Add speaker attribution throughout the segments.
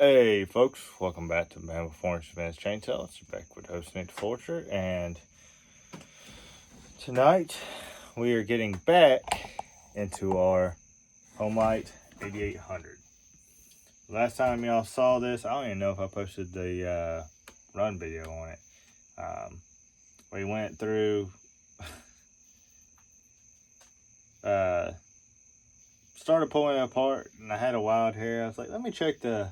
Speaker 1: Hey folks, welcome back to Man with Orange Man's Chainsaw. It's back with host Nick Forger, and tonight we are getting back into our Homelite 8800. Last time y'all saw this, I don't even know if I posted the run video on it. We went through, started pulling it apart, and I had a wild hair. I was like, let me check the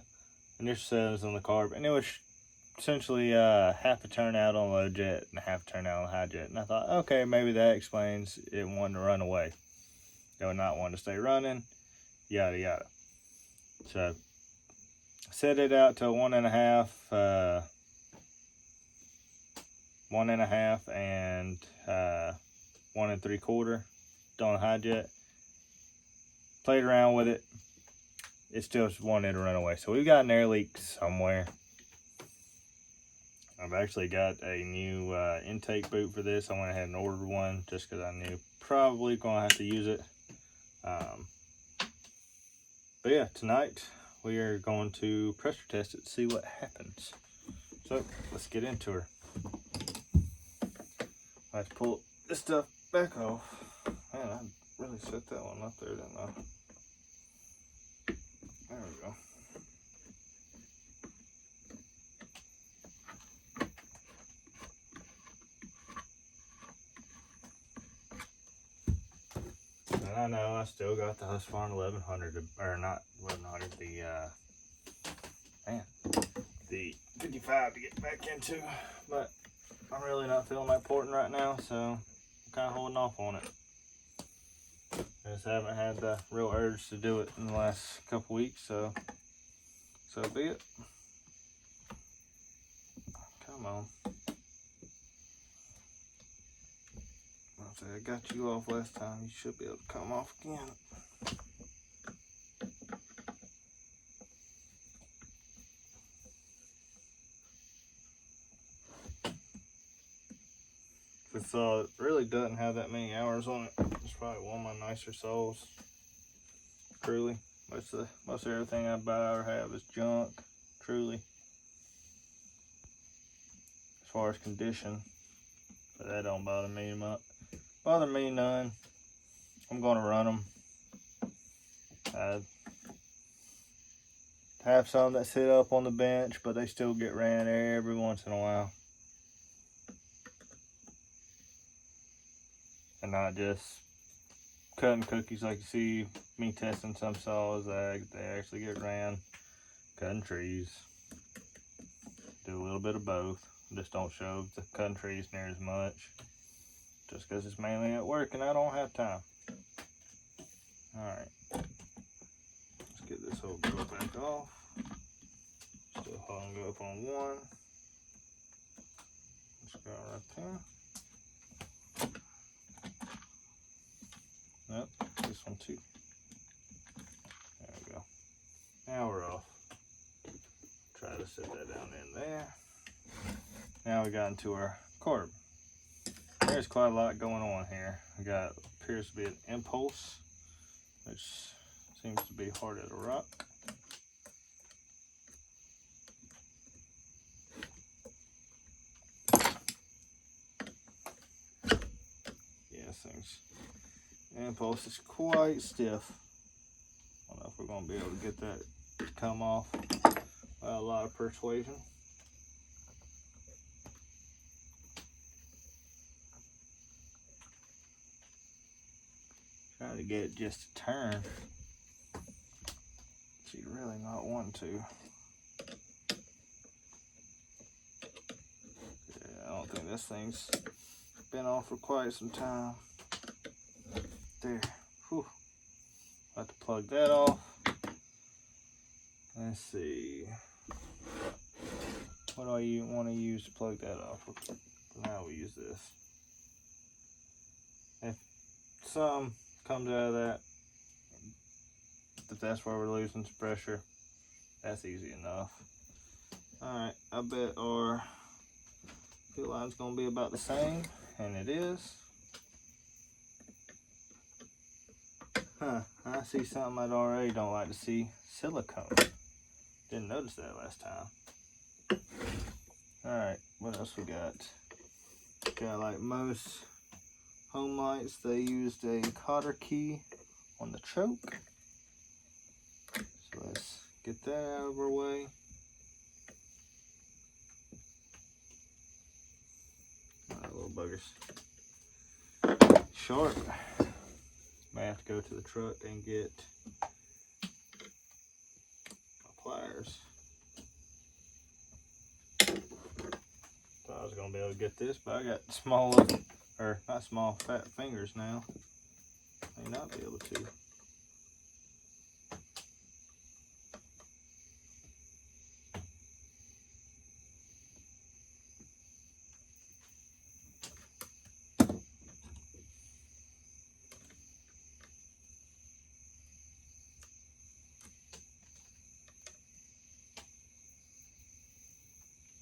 Speaker 1: initial settings on the carb, and it was essentially half a turn out on low jet and half a turn out on high jet. And I thought, okay, maybe that explains it wanting to run away. It would not want to stay running, yada yada. So set it out to 1.5, 1.5 and 1 3/4 on high jet. Played around with it. It still wanted to run away. So we've got an air leak somewhere. I've actually got a new intake boot for this. I went ahead and ordered one just because I knew probably going to have to use it. But yeah, tonight we are going to pressure test it to see what happens. So let's get into her. I have to pull this stuff back off. Man, I really set that one up there, didn't I? There we go. And I know I still got the Husqvarna 1100, or not 1100, the 55 to get back into, but I'm really not feeling that porting right now, so I'm kind of holding off on it. I just haven't had the real urge to do it in the last couple weeks, so be it. Come on. I got you off last time. You should be able to come off again. This really doesn't have that many hours on it. It's probably one of my nicer soles. Truly, most of everything I buy or have is junk. Truly, as far as condition, but that don't bother me much. Bother me none. I'm gonna run them. I have some that sit up on the bench, but they still get ran every once in a while. And not just cutting cookies like you see me testing some saws. They actually get ran. Cutting trees. Do a little bit of both. Just don't show the cutting trees near as much. Just because it's mainly at work and I don't have time. Alright. Let's get this whole girl back off. Still hung up on one. Let's go right there. Nope, this one too. There we go. Now we're off. Try to set that down in there. Now we got into our carb. There's quite a lot going on here. We got, appears to be an impulse, which seems to be hard as a rock. Yeah, things. Impulse is quite stiff. I don't know if we're going to be able to get that to come off by a lot of persuasion. Trying to get it just to turn. She's really not wanting to. Yeah, I don't think this thing's been on for quite some time. There. Whew. Have to plug that off. Let's see. What do I want to use to plug that off? Now we use this. If some comes out of that, if that's where we're losing some pressure, that's easy enough. Alright, I bet our fuel line's going to be about the same, and it is. Huh, I see something I already don't like to see. Silicone. Didn't notice that last time. Alright, what else we got? Got, like most Homelites, they used a cotter key on the choke. So let's get that out of our way. Alright, little buggers. Sharp. May have to go to the truck and get my pliers. Thought I was gonna be able to get this, but I got small, or not small, fat fingers now. May not be able to.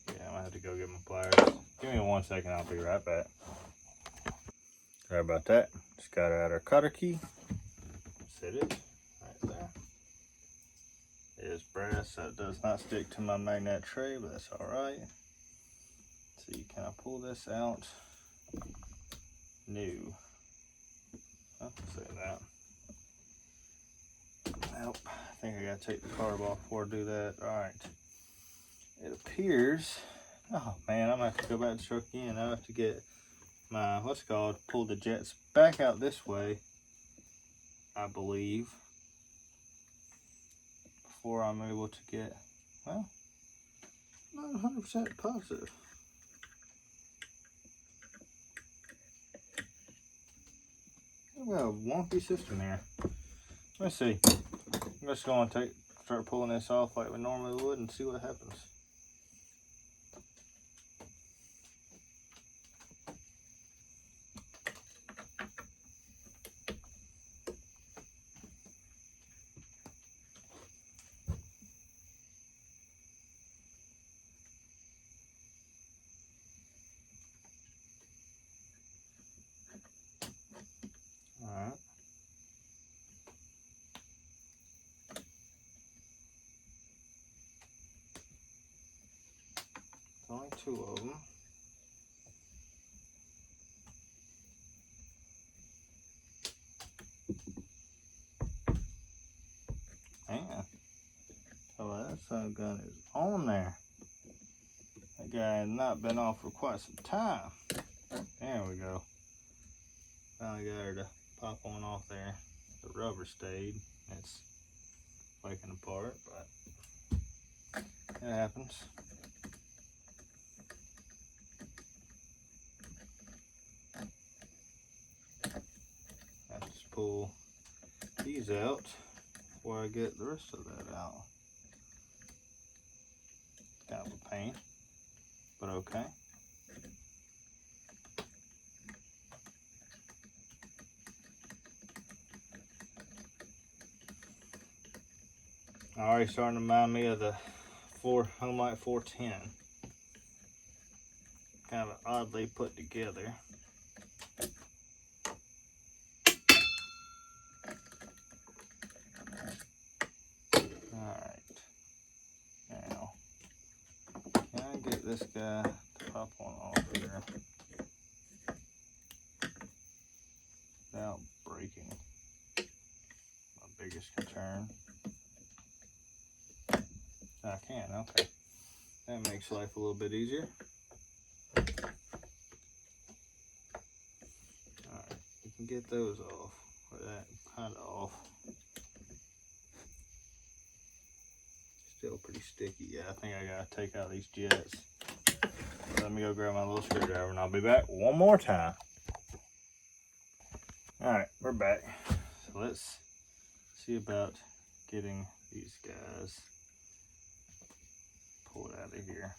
Speaker 1: Yeah, I'm gonna have to go get my pliers. Give me 1 second, I'll be right back. Sorry about that. Just got out our cutter key. Set it right there. It is brass, so it does not stick to my magnet tray, but that's alright. So you kind of pull this out. New. I'll say that. Nope. I think I gotta take the carb off before I do that. Alright. It appears. Oh man, I'm gonna have to go back to the truck again. I have to get my, what's it called, pull the jets back out this way, I believe, before I'm able to get, well, not 100% positive. I've got a wonky system here. Let's see. I'm just going to start pulling this off like we normally would and see what happens. Alright. Only 2 of them. Man. Oh, that son of a gun is on there. That guy has not been off for quite some time. There we go. Finally got her to pop one off there. The rubber stayed. It's breaking apart, but it happens. I have to just pull these out before I get the rest of that out. Kind of a pain, but okay. Already starting to remind me of the Homelite 410. Kind of oddly put together. Alright. Now, can I get this guy to pop one off here without breaking? My biggest concern. I can, okay. That makes life a little bit easier. Alright, we can get those off, or that kind of off. Still pretty sticky. Yeah, I think I gotta take out these jets. Let me go grab my little screwdriver and I'll be back one more time. Alright, we're back. So let's see about getting these guys pulled out of here.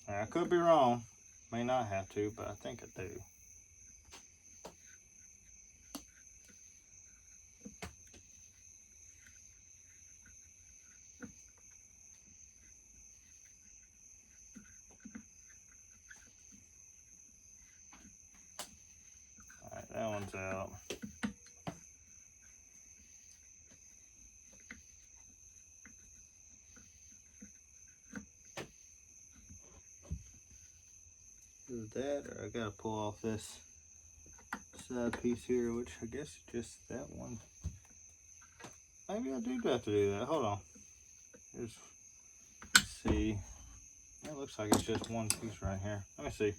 Speaker 1: Now, I could be wrong. May not have to, but I think I do. Alright, that one's out. Is that, or I gotta pull off this side piece here, which I guess just that one. Maybe I do have to do that. Hold on. Let's see. It looks like it's just one piece right here. Let me see.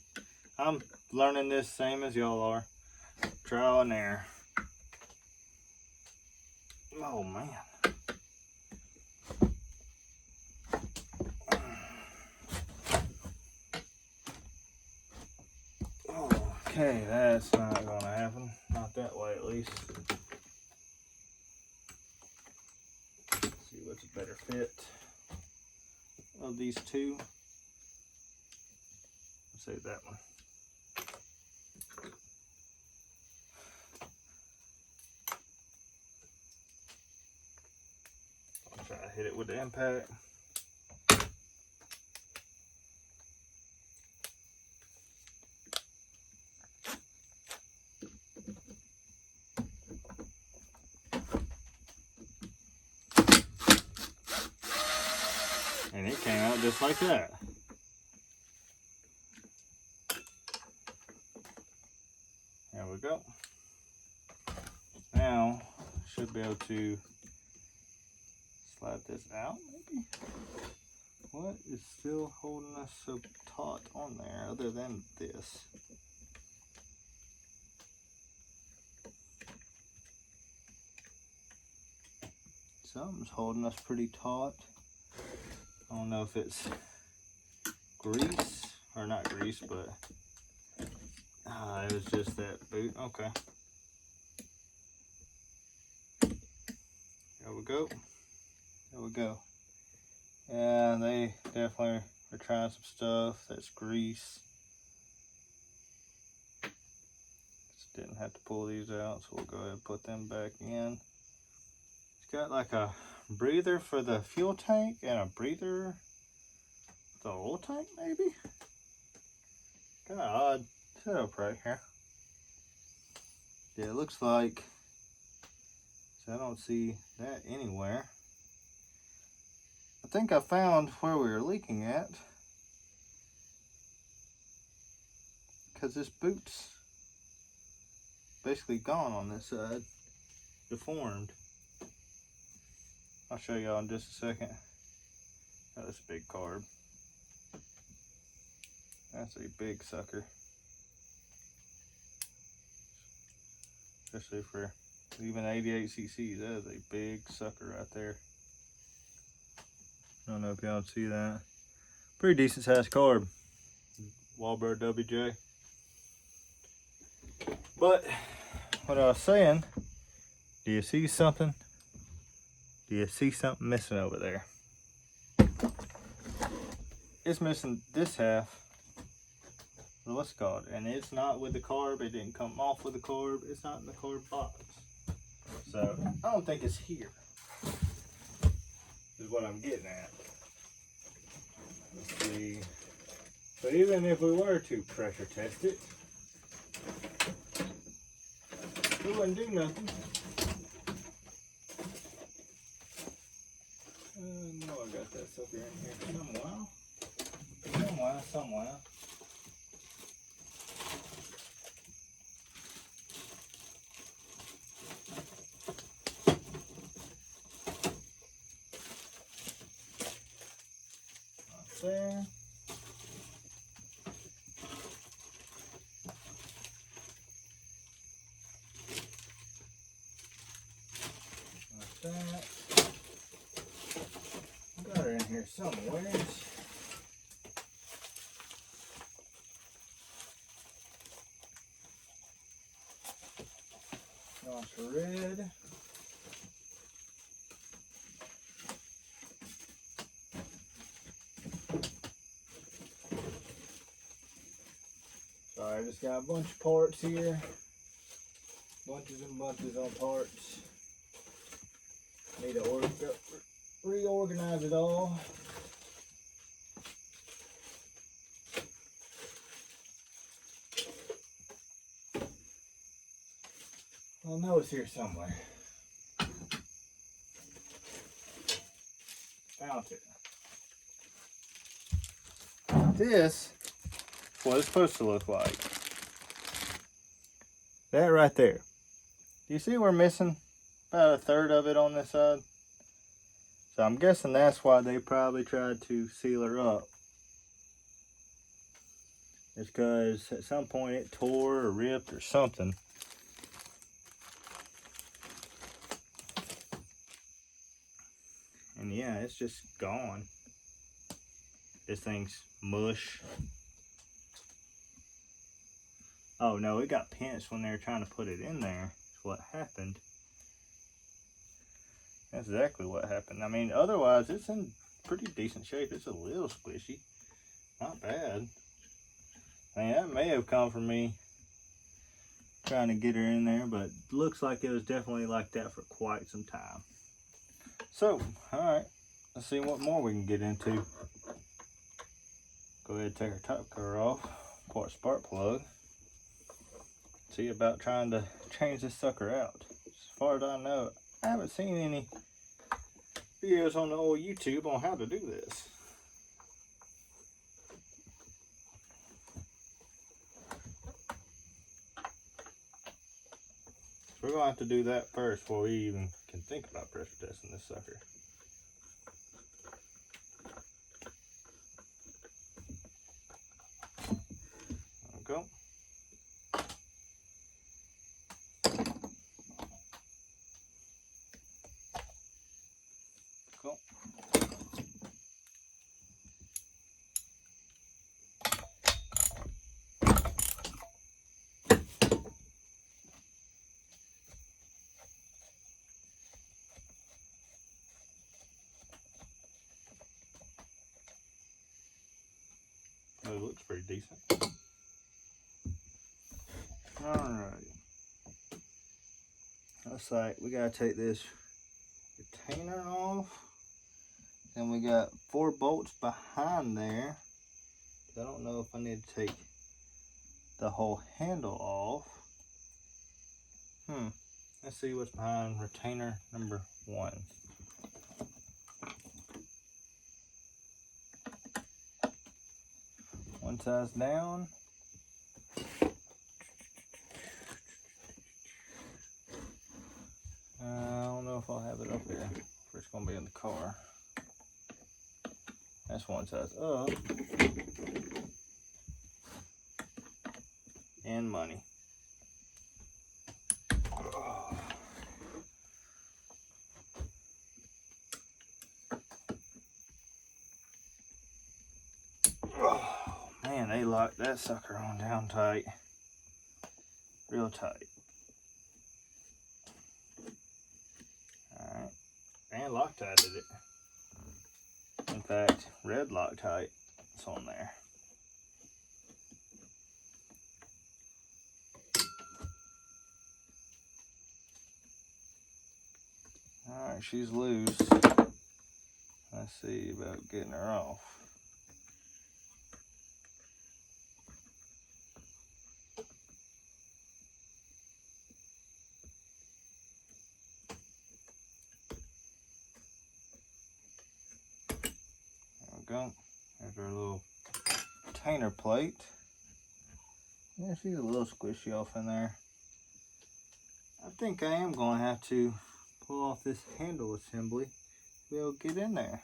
Speaker 1: I'm learning this same as y'all are. Trial and error. Oh man. Okay, that's not gonna happen. Not that way at least. Let's see what's a better fit of these two. Let's say that one. I'll try to hit it with the impact. And it came out just like that. There we go. Now, should be able to slide this out, maybe? What is still holding us so taut on there other than this? Something's holding us pretty taut. I don't know if it's grease, or not grease, but it was just that boot. Okay. There we go. There we go. And they definitely are trying some stuff. That's grease. Just didn't have to pull these out, so we'll go ahead and put them back in. It's got like a breather for the fuel tank and a breather for the oil tank, maybe? Kind of odd setup right here. Yeah, it looks like, so I don't see that anywhere. I think I found where we were leaking at, because this boot's basically gone on this side, deformed. I'll show y'all in just a second. Oh, that's a big carb. That's a big sucker. Especially for even 88 cc's, that is a big sucker right there. I don't know if y'all see that. Pretty decent sized carb. Warbird WJ. But what I was saying, do you see something? Do you see something missing over there? It's missing this half. What's it called? And it's not with the carb. It didn't come off with the carb. It's not in the carb box. So I don't think it's here. Is what I'm getting at. Let's see. But even if we were to pressure test it, it wouldn't do nothing. I know I got that sucker in here somewhere. There. Like that. Got her in here somewhere. Nice red. Sorry, I just got a bunch of parts here. Bunches and bunches of parts. Need to reorganize it all. I know it's here somewhere. Found it. This what it's supposed to look like. That right there. Do you see we're missing about a third of it on this side? So I'm guessing that's why they probably tried to seal her up. It's because at some point it tore or ripped or something. And yeah, it's just gone. This thing's mush. Oh no, it got pinched when they were trying to put it in there. That's what happened. That's exactly what happened. I mean, otherwise it's in pretty decent shape. It's a little squishy. Not bad. I mean, that may have come from me trying to get her in there, but looks like it was definitely like that for quite some time. So, alright, let's see what more we can get into. Go ahead and take our top cover off, pour a spark plug. See about trying to change this sucker out. As far as I know, I haven't seen any videos on the old YouTube on how to do this. So we're going to have to do that first before we even can think about pressure testing this sucker. There we go. Cool. It looks pretty decent. Alright. Looks like we gotta take this retainer off. Then we got 4 bolts behind there. I don't know if I need to take the whole handle off. Let's see what's behind retainer number 1. One size down. I don't know if I'll have it up here, or it's gonna be in the car. That's one size up. And money. Oh, man, they locked that sucker on down tight. Real tight. Alright. And Loctited it. In fact, red Loctite is on there. Alright, she's loose. Let's see about getting her off. There we go. There's our little retainer plate. Yeah, she's a little squishy off in there. I think I am going to have to pull off this handle assembly to be able to get in there.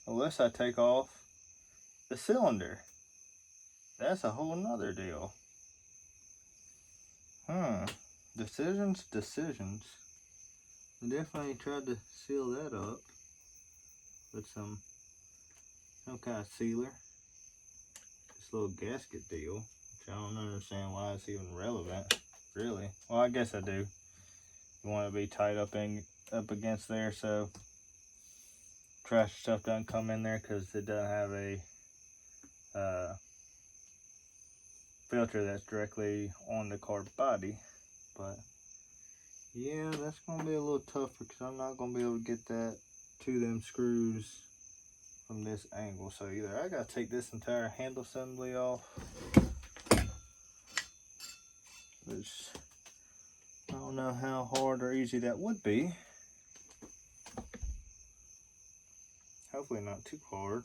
Speaker 1: Unless I take off the cylinder. That's a whole nother deal. Decisions. I definitely tried to seal that up with some kind of sealer. This little gasket deal, which I don't understand why it's even relevant, really. Well, I guess I do. You want to be tight up against there so trash stuff doesn't come in there, because it doesn't have a filter that's directly on the car body. But yeah, that's gonna be a little tougher because I'm not gonna be able to get that to them screws from this angle. So either I gotta take this entire handle assembly off, which I don't know how hard or easy that would be. Hopefully not too hard,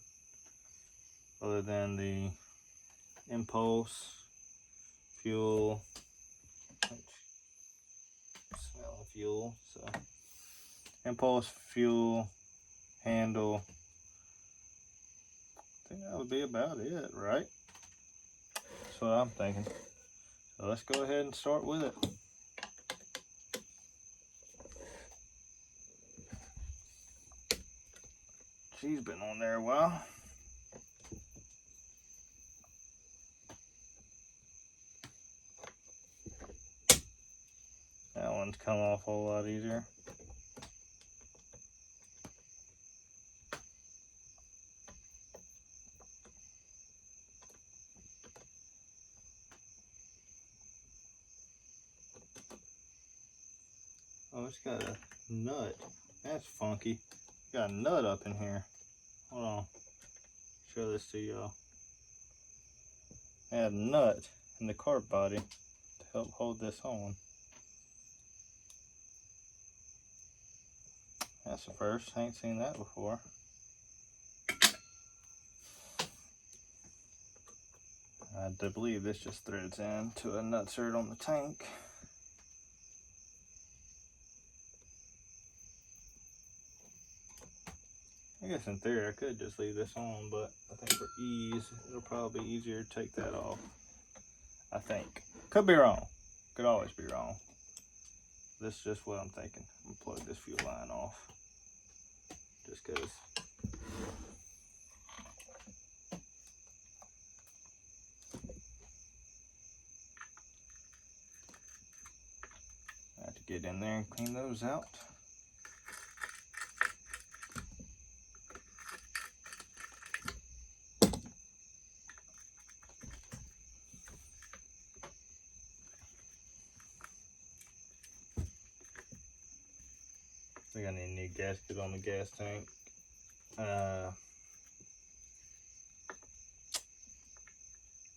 Speaker 1: other than the impulse, fuel, smelling fuel, so impulse, fuel, handle. I think that would be about it, right? That's what I'm thinking. So let's go ahead and start with it. She's been on there a while. That one's come off a whole lot easier. Oh, it's got a nut. That's funky. Got a nut up in here. Hold on. Show this to y'all. I had a nut in the cart body to help hold this on. That's the first. I ain't seen that before. I do believe this just threads into a nutsert on the tank. I guess in theory I could just leave this on, but I think for ease, it'll probably be easier to take that off. I think. Could be wrong. Could always be wrong. This is just what I'm thinking. I'm gonna plug this fuel line off. Just cause. I have to get in there and clean those out. We got a new gasket on the gas tank.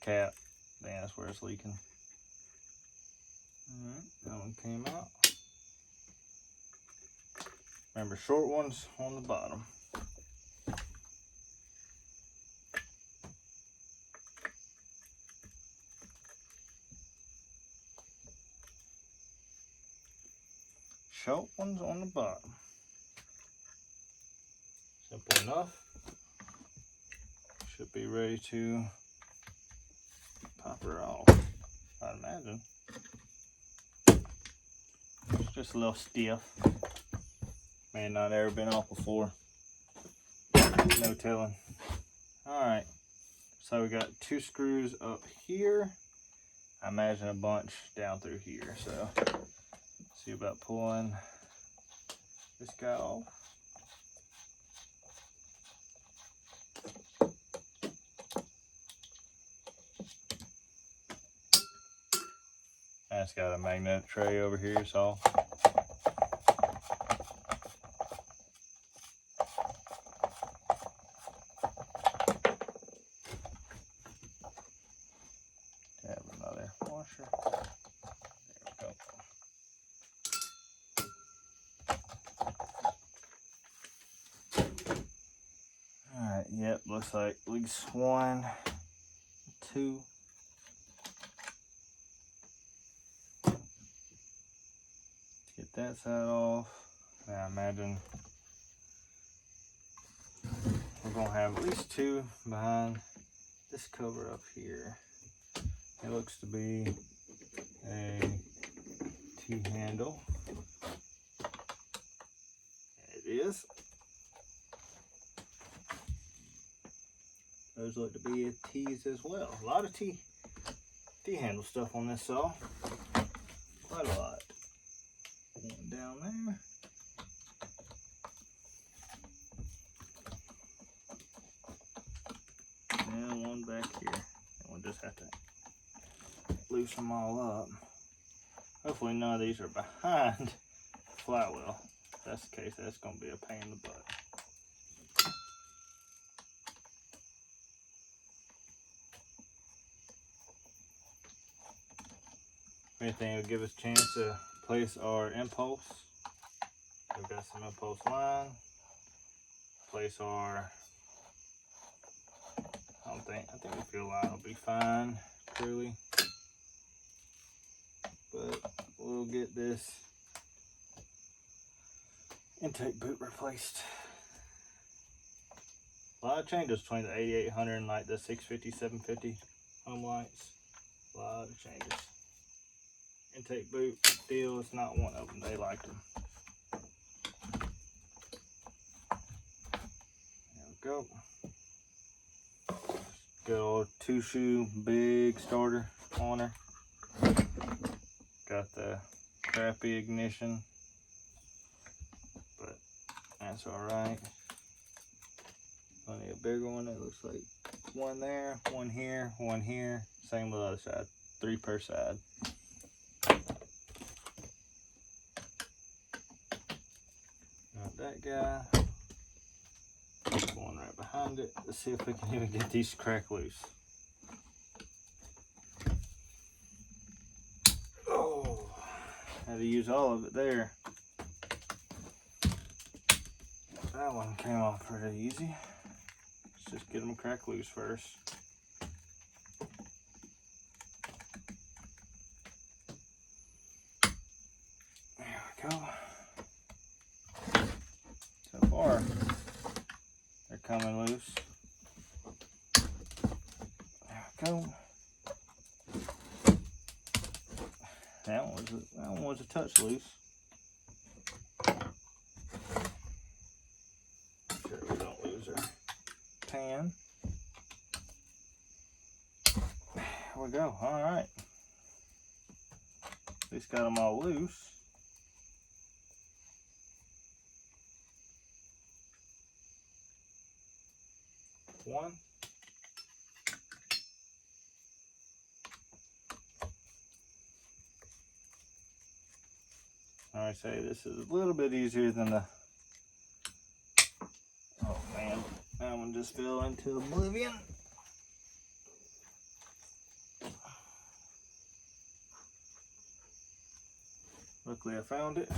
Speaker 1: Cap. Man, that's where it's leaking. Alright, that one came out. Remember, short ones on the bottom. Short ones on the bottom. Simple enough. Should be ready to pop her off, I'd imagine. It's just a little stiff. May not ever been off before. No telling. Alright, so we got 2 screws up here. I imagine a bunch down through here. So, see about pulling this guy off. That's got a magnetic tray over here, so have another washer. There we go. Alright, yep, looks like at least 1, 2. Get that side off. Now imagine we're gonna have at least 2 behind this cover up here. It looks to be a T-handle. It is. Those look to be T's as well. A lot of T-handle stuff on this saw. Quite a lot. One down there. And one back here. And we'll just have to loosen them all up. Hopefully none of these are behind the flywheel. If that's the case, that's going to be a pain in the butt. Anything will give us a chance to place our impulse. We've got some impulse line. Place our, I don't think the fuel line will be fine, truly. But we'll get this intake boot replaced. A lot of changes between the 8800 and like the 650, 750 Homelites. A lot of changes. Intake boot deal is not one of them. They liked them. There we go. Good old 2-shoe big starter on her. Got the crappy ignition, but that's alright. Plenty of bigger one. It looks like one there, one here, one here. Same with the other side. 3 per side. Got that guy. One right behind it. Let's see if we can even get these crack loose. Oh, had to use all of it there. That one came off pretty easy. Let's just get them crack loose first. There we go. So far, they're coming loose. There we go. That one was a touch loose. Make sure we don't lose our pan. There we go. All right. At least got them all loose. One. I say this is a little bit easier than the, oh man, that one just fell into oblivion. Luckily I found it.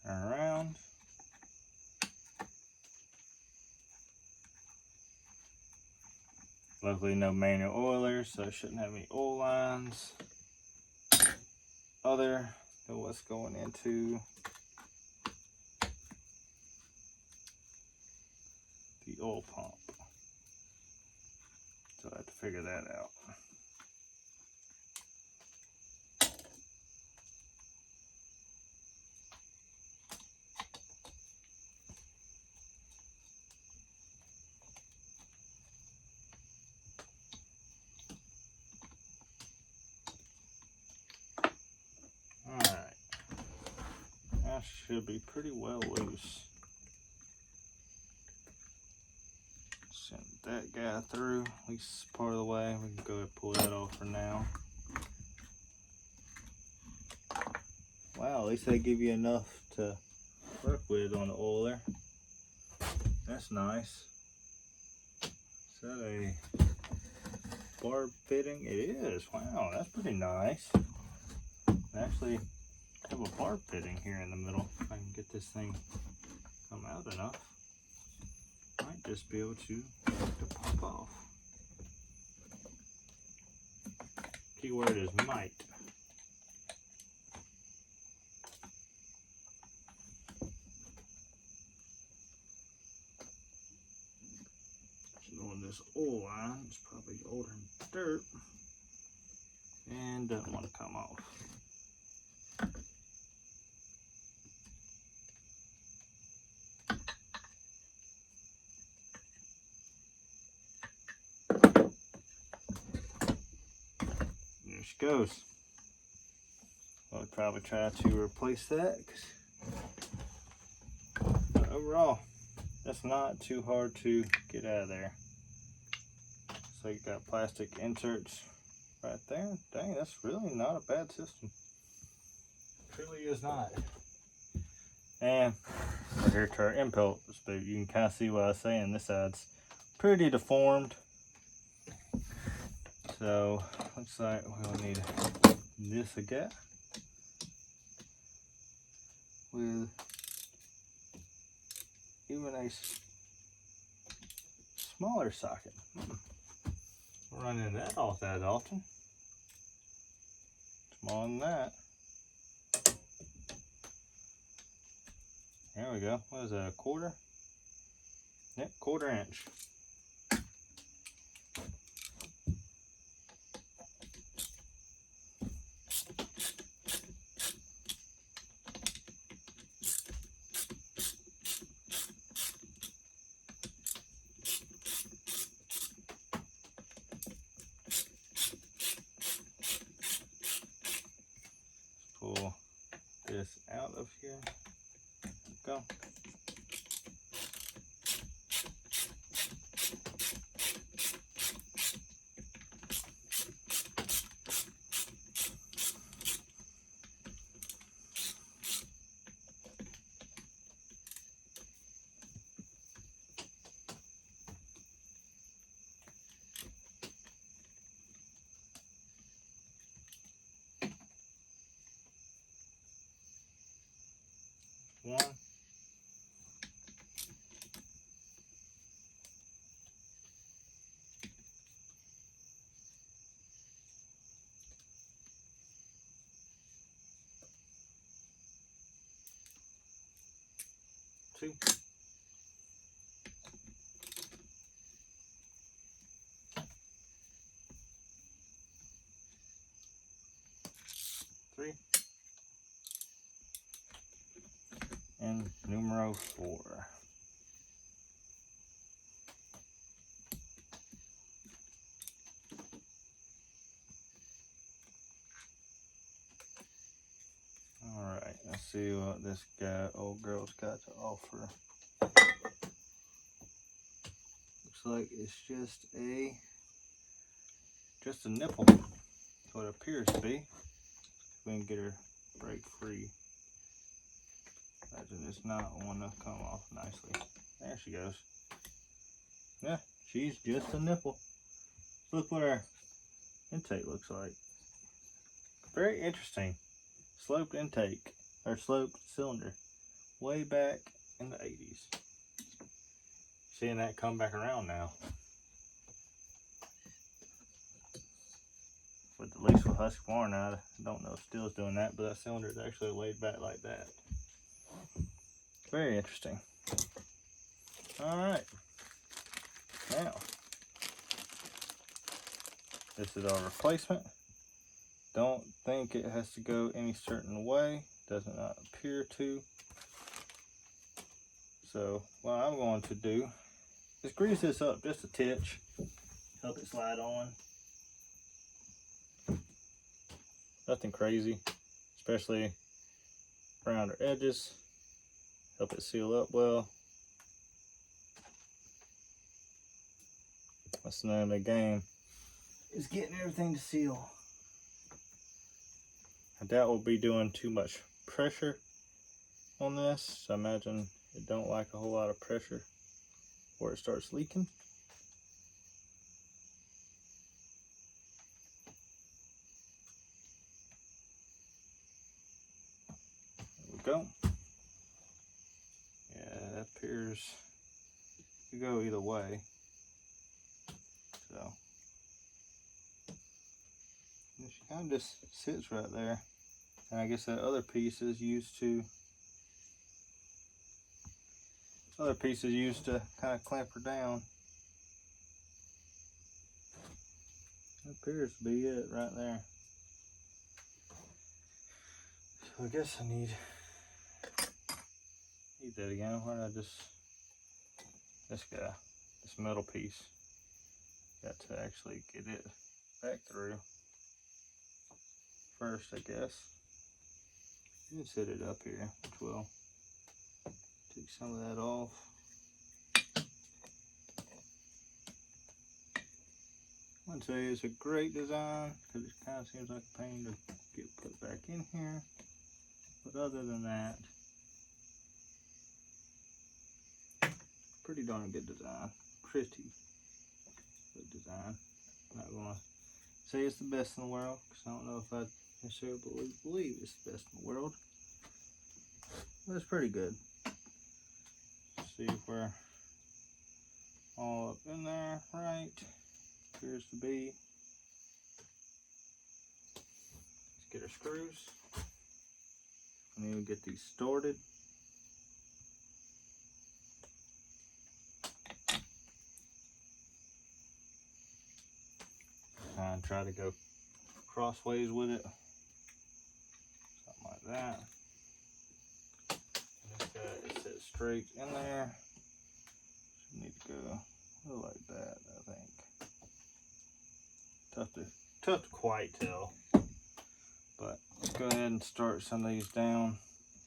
Speaker 1: Around. Luckily no manual oilers, so it shouldn't have any oil lines other than what's going into the oil pump. So I have to figure that out. Should be pretty well loose. Send that guy through, at least part of the way. We can go ahead and pull that off for now. Wow, at least they give you enough to work with on the oiler. That's nice. Is that a barb fitting? It is. Wow, that's pretty nice. Actually, have a barb fitting here in the middle. If I can get this thing come out enough, might just be able to pop off. Keyword is might. Knowing this oil line is probably older than dirt and doesn't want to come off. There she goes. I'll probably try to replace that, but overall, that's not too hard to get out of there. So you got plastic inserts right there. Dang, that's really not a bad system. It really is not. And we're here to our impulse boot. You can kind of see what I was saying. This side's pretty deformed. So looks like we'll need this again with even a smaller socket. We're running that off that often. Smaller than that. There we go. What is that, a quarter? Yep, 1/4 inch. Pull this out of here. Go. One. 2. 3. And numero 4. Alright, let's see what this old girl's got to offer. Looks like it's just a nipple. That's what it appears to be. We can get her break free. Imagine it's not one to come off nicely. There she goes. Yeah, she's just a nipple. Look what our intake looks like. Very interesting. Sloped intake, or sloped cylinder. Way back in the 80s. Seeing that come back around now. At least with Husky Barn, I don't know if Steel's doing that, but that cylinder is actually laid back like that. Very interesting. Alright. Now, this is our replacement. Don't think it has to go any certain way. Does not appear to. So, what I'm going to do is grease this up just a titch. Help it slide on. Nothing crazy, especially around our edges. Help it seal up well. That's the name of the game, is getting everything to seal. I doubt we'll be doing too much pressure on this. So I imagine it don't like a whole lot of pressure before it starts leaking. Go. Yeah, that appears to go either way. So and she kind of just sits right there. And I guess that other piece is used to kind of clamp her down. That appears to be it right there. So I guess I need that again. Where did I just, this metal piece, got to actually get it back through first, I guess. You can set it up here, which will take some of that off. I'd say it's a great design because it kind of seems like a pain to get put back in here. But other than that, pretty darn good design. Pretty good design. Not gonna say it's the best in the world, because I don't know if I necessarily believe it's the best in the world. But it's pretty good. See if we're all up in there, right? Appears to be. Let's get our screws. And then we'll get these started. And try to go crossways with it. Something like that. It sits straight in there. Should need to go like that, I think. Tough to quite tell. But let's go ahead and start some of these down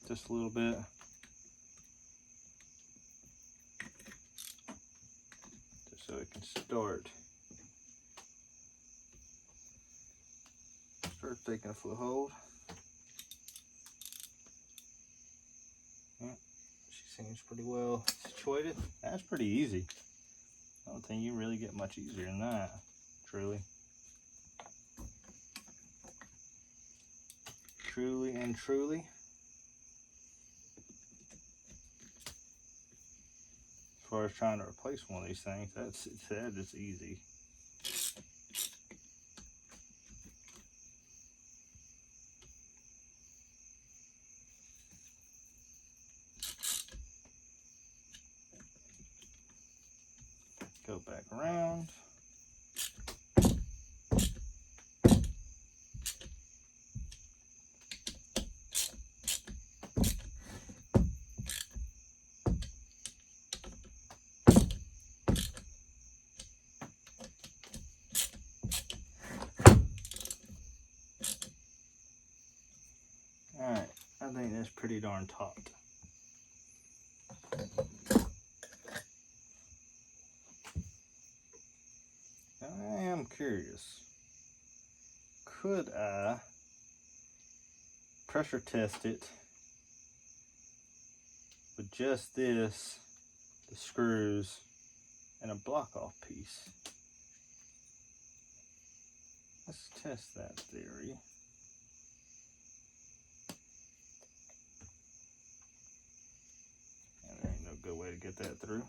Speaker 1: just a little bit. Just so it can start taking a foothold. Yeah, she seems pretty well situated. That's pretty easy. I don't think you really get much easier than that, truly. Truly and truly. As far as trying to replace one of these things, that is easy. Go back around. Alright, I think that's pretty darn taut. Now I am curious. Could I pressure test it with just this, the screws, and a block off piece? Let's test that theory. And there ain't no good way to get that through.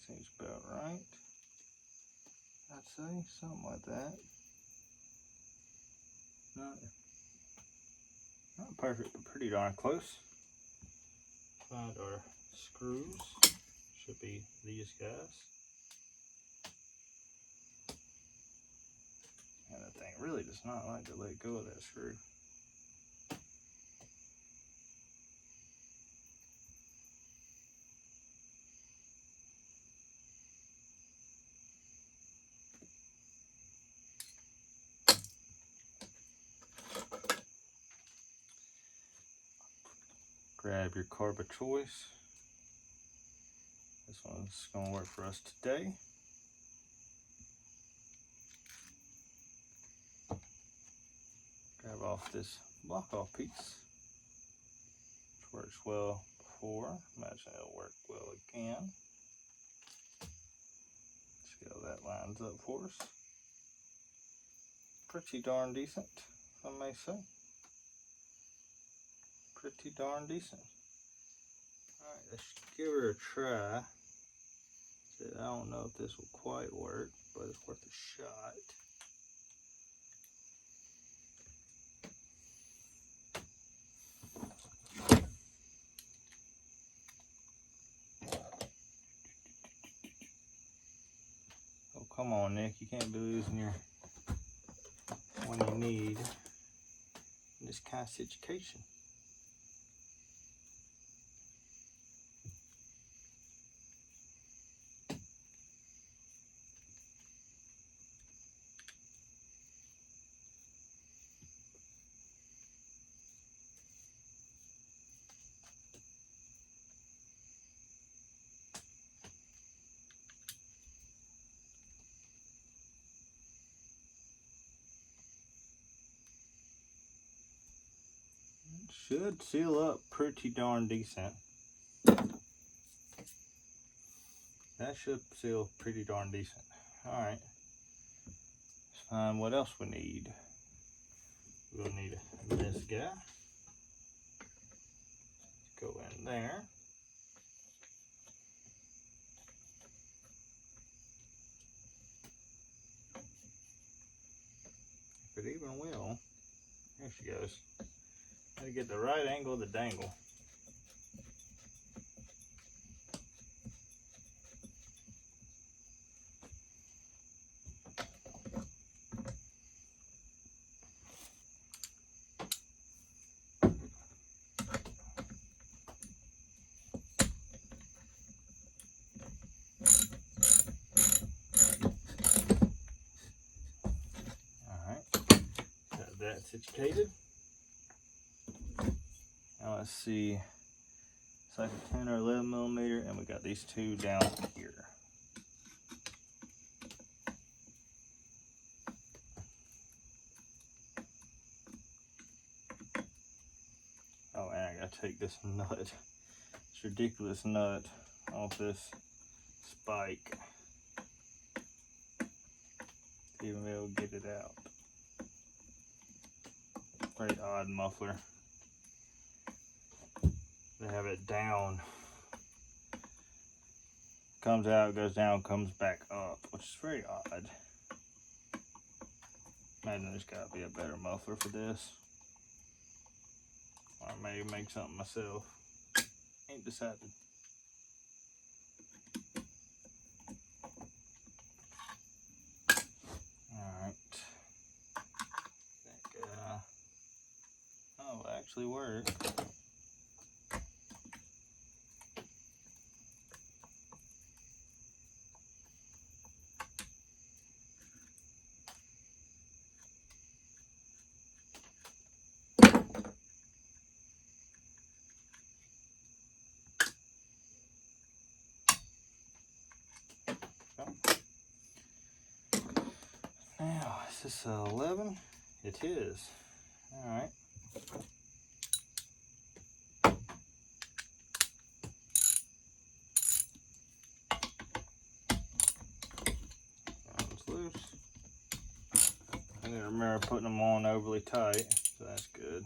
Speaker 1: Seems about right. I'd say something like that. Not perfect, but pretty darn close. Find our screws. Should be these guys. And that thing really does not like to let go of that screw. Grab your carb of choice. This one's going to work for us today. Grab off this block off piece, which works well before. Imagine it'll work well again. See how that lines up for us. Pretty darn decent, if I may say. Pretty darn decent. Alright, let's give her a try. I don't know if this will quite work, but it's worth a shot. Oh, come on, Nick. You can't be losing your one you need in this kind of situation. Should seal up pretty darn decent. That should seal pretty darn decent. Alright. find what else we need. We're gonna need this guy. Go in there. If it even will. There she goes. Gotta get the right angle of the dangle. That situated. Now let's see, it's like a 10 or 11 millimeter, and we got these two down here. Oh, and I gotta take this nut, this ridiculous nut off this spike to even be able to get it out. Very odd muffler. They have it down. Comes out, goes down, comes back up, which is very odd. Imagine there's gotta be a better muffler for this. Or maybe make something myself. Ain't decided. Alright. Think, oh, it actually worked. Now, is this 11? It is. Alright. That one's loose. I need to remember putting them on overly tight, so that's good.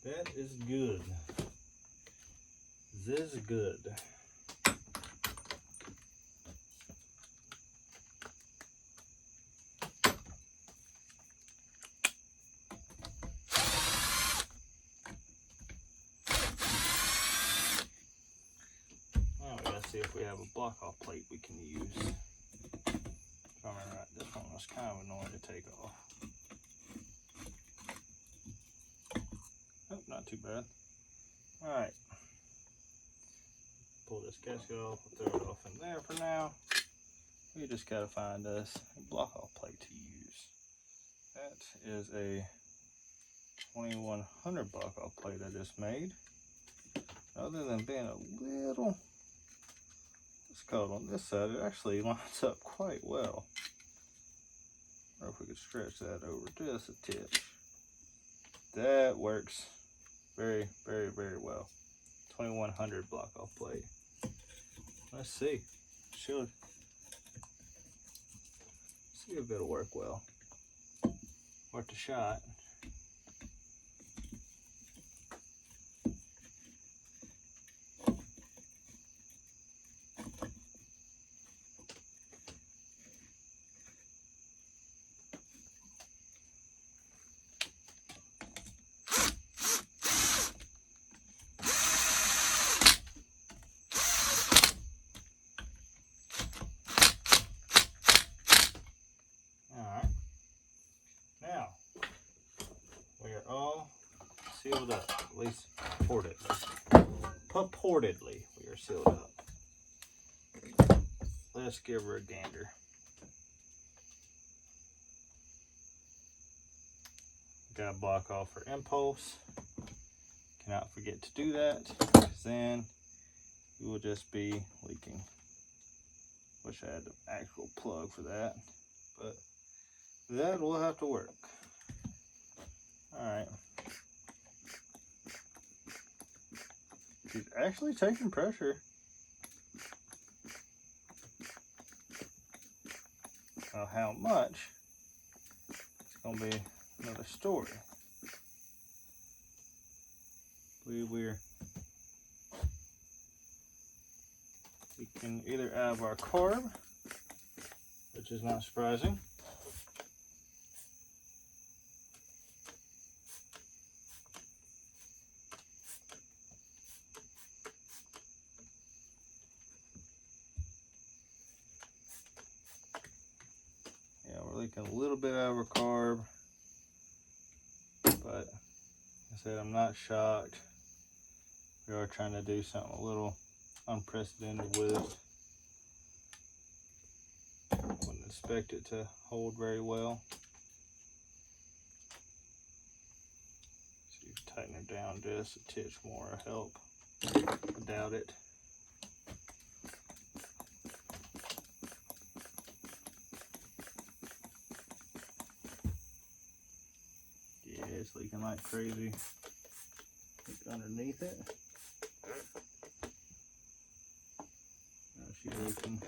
Speaker 1: That is good. This is good. See if we have a block off plate we can use. If I remember right, this one was kind of annoying to take off. Oh, not too bad. Alright. Pull this gasket off, we'll throw it off in there for now. We just gotta find us a block off plate to use. That is a 2100 block off plate I just made. Other than being a little cold on this side, it actually lines up quite well. Or if we could stretch that over just a titch. That works very, very, very well. 2100 block off plate. Let's see. Should see if it'll work well. Worth a shot. Sealed up, at least purportedly we are sealed up. Let's give her a gander. Got to block off her impulse. Cannot forget to do that, because then you will just be leaking. Wish I had an actual plug for that, but that will have to work. Alright. She's actually taking pressure. Well, how much going to be another story. We're leaking either out of our carb, which is not surprising. Yeah, we're leaking a little bit out of our carb, but like I said, I'm not shocked. We are trying to do something a little unprecedented with it. Wouldn't expect it to hold very well. See if tighten her down just a titch more will help. I doubt it. Yeah, it's leaking like crazy. Look underneath it. Now she's leaking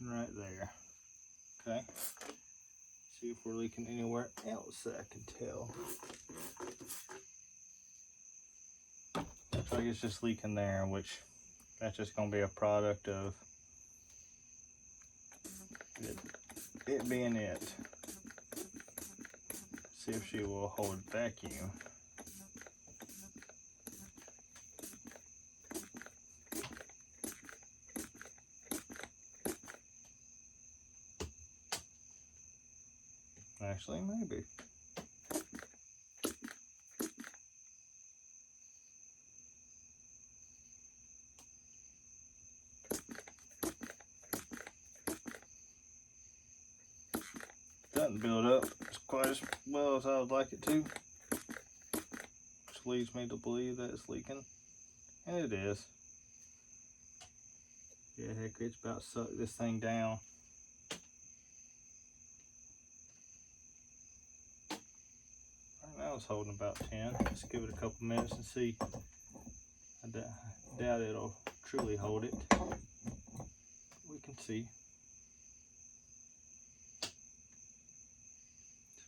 Speaker 1: right there. Okay. See if we're leaking anywhere else that I can tell. Looks like it's just leaking there, which that's just going to be a product of it being it. See if she will hold vacuum. Actually, maybe. Doesn't build up as quite as well as I would like it to, which leads me to believe that it's leaking, and it is. Yeah, heck, it's about to suck this thing down. Right now it's holding about 10. Let's give it a couple minutes and see. I doubt it'll truly hold it. We can see.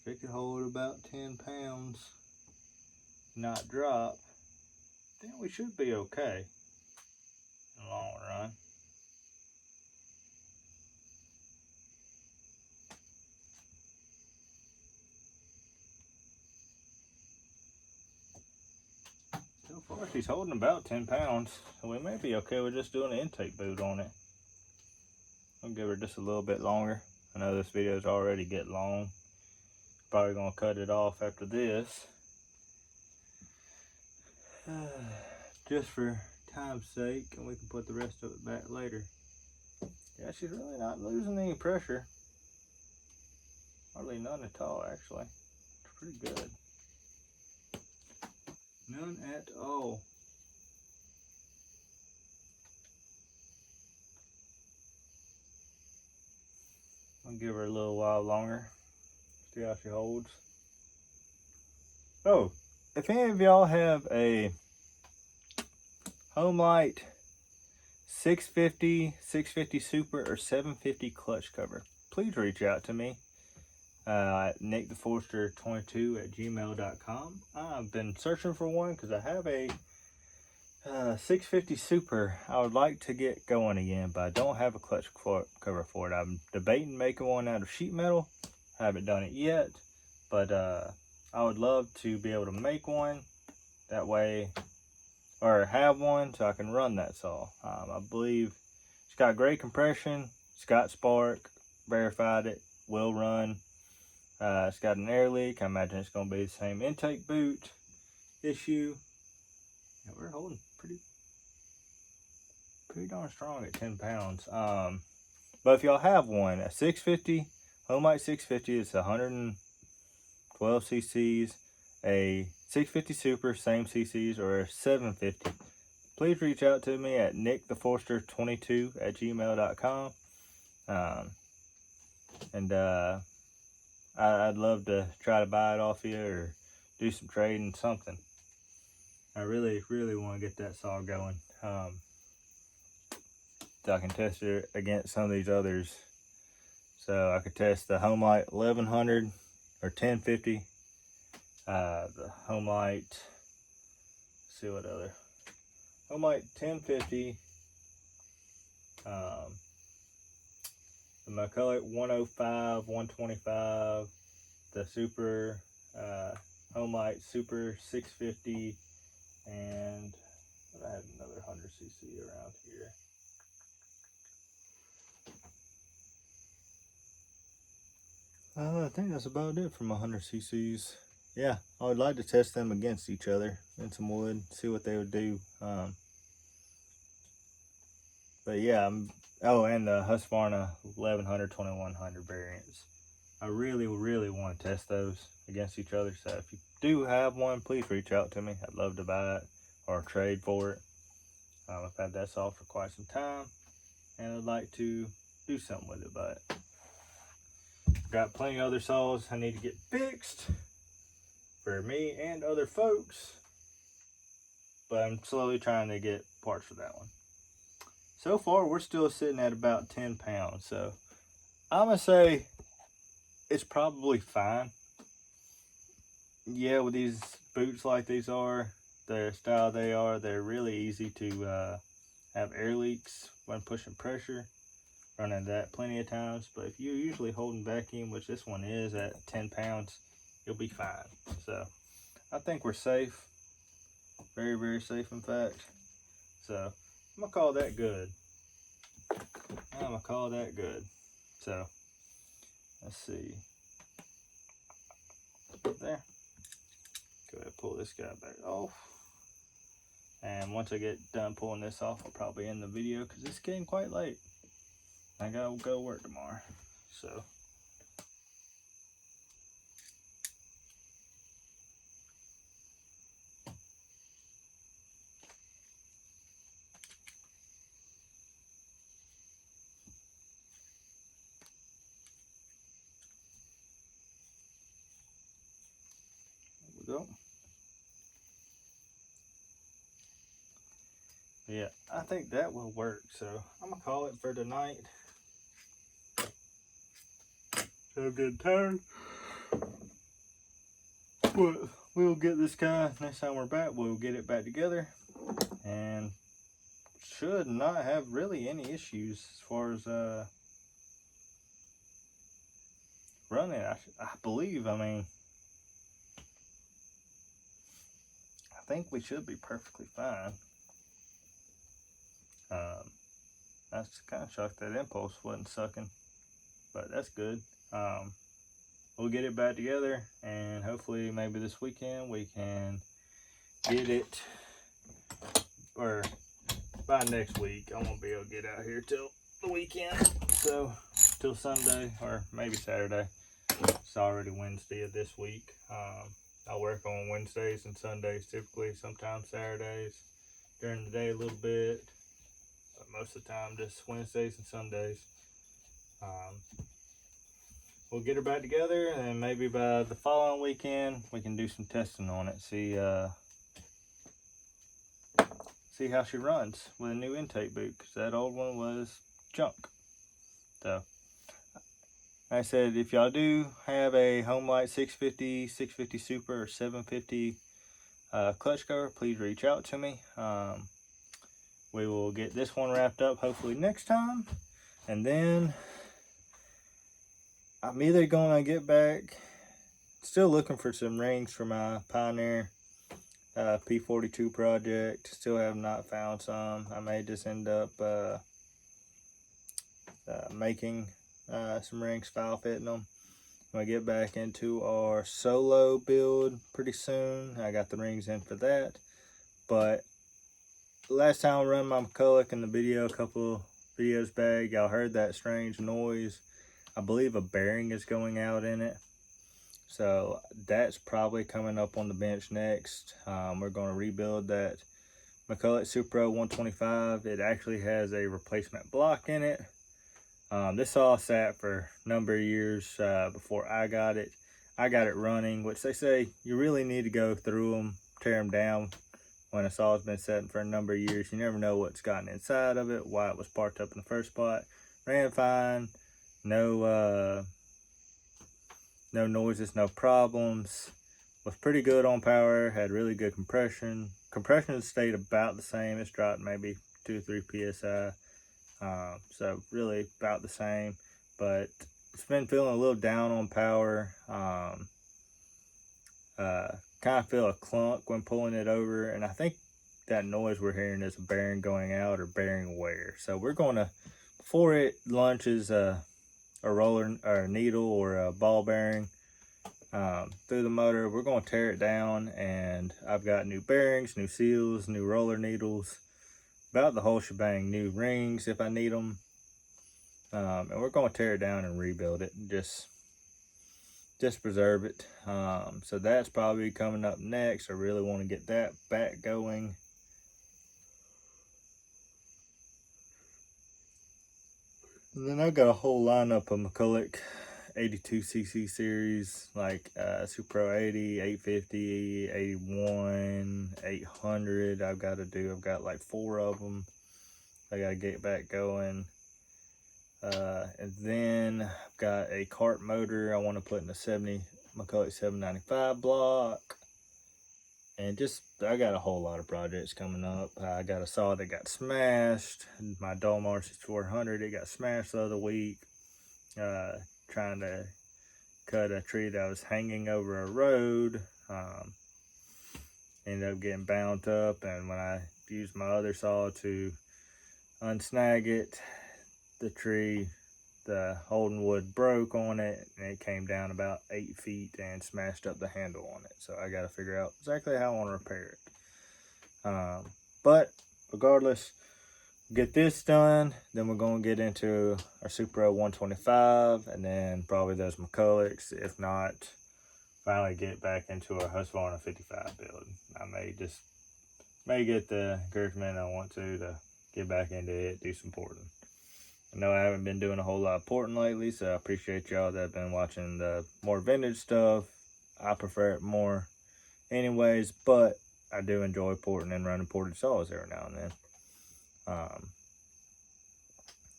Speaker 1: If it could hold about 10 pounds, not drop, then we should be okay in the long run. So far she's holding about 10 pounds, so we may be okay with just doing an intake boot on it. I'll give her just a little bit longer. I know this video is already getting long. Probably gonna cut it off after this. Just for time's sake, and we can put the rest of it back later. Yeah, she's really not losing any pressure. Hardly none at all, actually. It's pretty good. None at all. I'll give her a little while longer. See how she holds. Oh, if any of y'all have a Homelite 650, 650 Super, or 750 clutch cover, please reach out to me at nicktheforester22@gmail.com. I've been searching for one because I have a 650 Super I would like to get going again, but I don't have a clutch cover for it. I'm debating making one out of sheet metal. I haven't done it yet, but I would love to be able to make one that way, or have one so I can run that saw. I believe it's got great compression, it's got spark, verified it, will run. It's got an air leak. I imagine it's going to be the same intake boot issue. Yeah, we're holding pretty darn strong at 10 pounds. But if y'all have one, a 650, Homelite 650, it's 112 cc's, a 650 Super, same cc's, or a 750, please reach out to me at nicktheforester22@gmail.com. I'd love to try to buy it off you or do some trading, something. I really want to get that saw going. So I can test it against some of these others. So I could test the Homelite 1100 or 1050. The Homelite, let's see what other. Homelite 1050. The McCulloch 105, 125. The Super Homelite Super 650, and I had another 100cc around here. I think that's about it for my 100cc's. Yeah, I would like to test them against each other in some wood, see what they would do. But yeah, oh, and the Husqvarna 1100, 2100 variants. I really want to test those against each other. So if you do have one, please reach out to me. I'd love to buy it or trade for it. I've had that saw for quite some time, and I'd like to do something with it, but got plenty of other saws I need to get fixed for me and other folks, but I'm slowly trying to get parts for that one. So far, we're still sitting at about 10 pounds, so I'm gonna say it's probably fine. Yeah, with these boots like these are, the style they are, they're really easy to have air leaks when pushing pressure. Run into that plenty of times, but if you're usually holding vacuum, which this one is at 10 pounds, you'll be fine. So I think we're safe, very safe in fact. So I'm gonna call that good. So let's see, there. Go ahead and pull this guy back off, and once I get done pulling this off, I'll probably end the video because it's getting quite late. I gotta go work tomorrow, so. There we go. Yeah, I think that will work, so I'm gonna call it for tonight. So good turn. But we'll get this guy next time we're back. We'll get it back together, and should not have really any issues as far as running. I believe. I mean, I think we should be perfectly fine. I was kind of shocked that impulse wasn't sucking, but that's good. We'll get it back together, and hopefully maybe this weekend we can get it, or by next week. I won't be able to get out here till the weekend, so till Sunday or maybe Saturday. It's already Wednesday of this week. I work on Wednesdays and Sundays typically, sometimes Saturdays during the day a little bit, but most of the time just Wednesdays and Sundays. We'll get her back together, and maybe by the following weekend we can do some testing on it, see how she runs with a new intake boot, because that old one was junk. So like I said, if y'all do have a Homelite 650, 650 Super, or 750 clutch cover, please reach out to me. We will get this one wrapped up hopefully next time, and then I'm either gonna get back, still looking for some rings for my Pioneer P42 project. Still have not found some. I may just end up making some rings, file fitting them. I'm gonna get back into our solo build pretty soon. I got the rings in for that. But last time I run my McCulloch in the video, a couple videos back, y'all heard that strange noise. I believe a bearing is going out in it. So that's probably coming up on the bench next. We're going to rebuild that McCulloch Supro 125. It actually has a replacement block in it. This saw sat for a number of years before I got it. I got it running, which they say you really need to go through them, tear them down when a saw's been sitting for a number of years. You never know what's gotten inside of it, why it was parked up in the first spot. Ran fine. No no noises, no problems. Was pretty good on power, had really good compression. Compression stayed about the same. It's dropped maybe 2 or 3 psi. So really about the same, but it's been feeling a little down on power. Kind of feel a clunk when pulling it over, and I think that noise we're hearing is a bearing going out or bearing wear. So we're going to, before it launches a roller or a needle or a ball bearing through the motor, we're going to tear it down, and I've got new bearings, new seals, new roller needles, about the whole shebang, new rings if I need them, and we're going to tear it down and rebuild it and just preserve it. So that's probably coming up next. I really want to get that back going. And then I've got a whole lineup of McCulloch 82cc series, like Super Pro 80, 850, 81, 800. I've got like 4 of them. I got to get back going. And then I've got a cart motor I want to put in the McCulloch 795 block. And I got a whole lot of projects coming up. I got a saw that got smashed. My Dolmar 6400, it got smashed the other week. Trying to cut a tree that was hanging over a road. Ended up getting bound up, and when I used my other saw to unsnag it, the tree, the holding wood broke on it, and it came down about 8 feet and smashed up the handle on it. So I got to figure out exactly how I want to repair it. But regardless, get this done, then we're going to get into our Super 125, and then probably those McCullochs. If not, finally get back into our Husqvarna 55 build. I may get the encouragement I want to get back into it, do some porting. I know I haven't been doing a whole lot of porting lately, so I appreciate y'all that have been watching the more vintage stuff. I prefer it more anyways, but I do enjoy porting and running ported saws every now and then.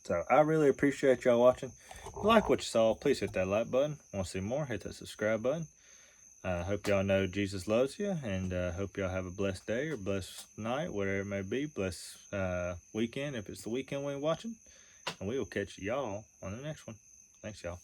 Speaker 1: So I really appreciate y'all watching. If you like what you saw, please hit that like button. Want to see more, hit that subscribe button. Hope y'all know Jesus loves you, and hope y'all have a blessed day or blessed night, whatever it may be. Blessed weekend if it's the weekend when you're watching. And we will catch y'all on the next one. Thanks, y'all.